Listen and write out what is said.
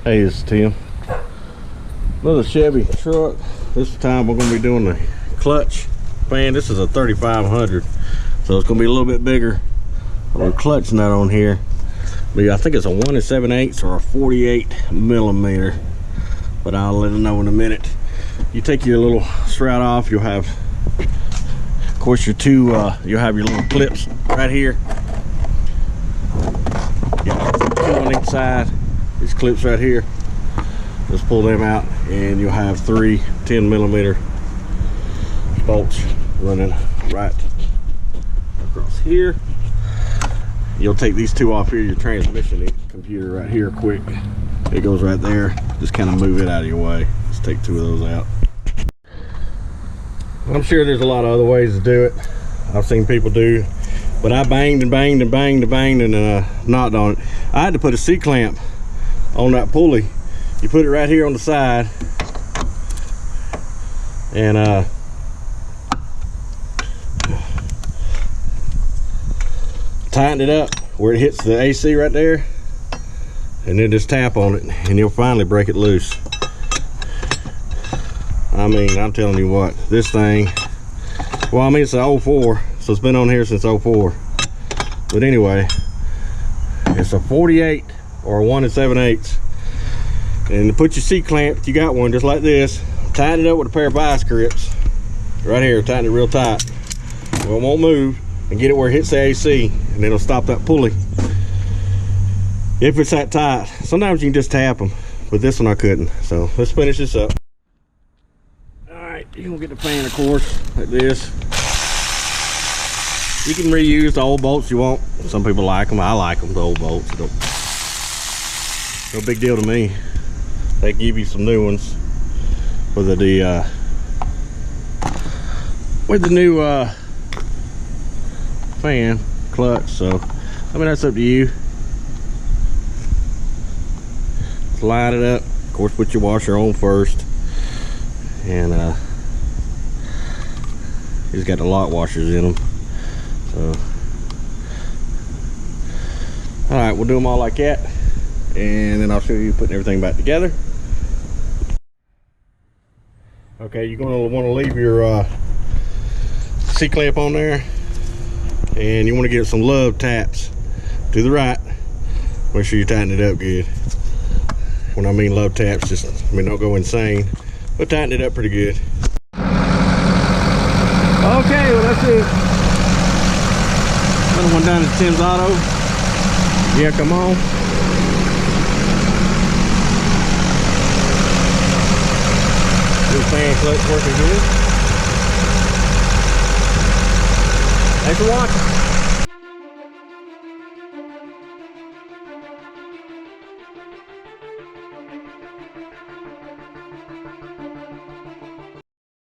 Hey, it's Tim. Another Chevy truck. This time we're going to be doing the clutch fan. This is a 3500, so it's going to be a little bit bigger on the clutch nut on here. But I think it's a 1 7/8 or a 48 millimeter, but I'll let it know in a minute. You take your little shroud off, you'll have, of course, your two you'll have your little clips right here. Yeah, two on each side. These clips right here, just pull them out and you'll have three 10 millimeter bolts running right across here. You'll take these two off here, your transmission computer right here quick. It goes right there. Just kind of move it out of your way. Just take two of those out. I'm sure there's a lot of other ways to do it. I've seen people do, but I banged and banged and banged and banged and knocked on it. I had to put a C-clamp on that pulley. You put it right here on the side and tighten it up where it hits the AC right there, and then just tap on it and you'll finally break it loose. I mean, I'm telling you what, this thing, well, I mean, it's a 04, so it's been on here since 04. But anyway, it's a 48 or a 1 7/8. And to put your C-clamp, if you got one just like this, tighten it up with a pair of vice grips right here. Tighten it real tight, well, it won't move, and get it where it hits the AC, and it'll stop that pulley if it's that tight. Sometimes you can just tap them, but this one I couldn't. So let's finish this up. All right, you're gonna get the fan, of course, like this. You can reuse the old bolts you want. Some people like them. I like them, the old bolts. No big deal to me. They give you some new ones with the new fan clutch. So I mean, that's up to you. Just line it up. Of course, put your washer on first, and he's got the lock washers in them. So all right, we'll do them all like that, and then I'll show you putting everything back together. Okay, you're gonna want to leave your C-clamp on there, and you want to get some love taps to the right. Make sure you tighten it up good. When I mean love taps, just, I mean, don't go insane, but tighten it up pretty good. Okay, well, that's it. Another one down at Tim's Auto. Yeah, come on. This fan clutch working good. Thanks for watching.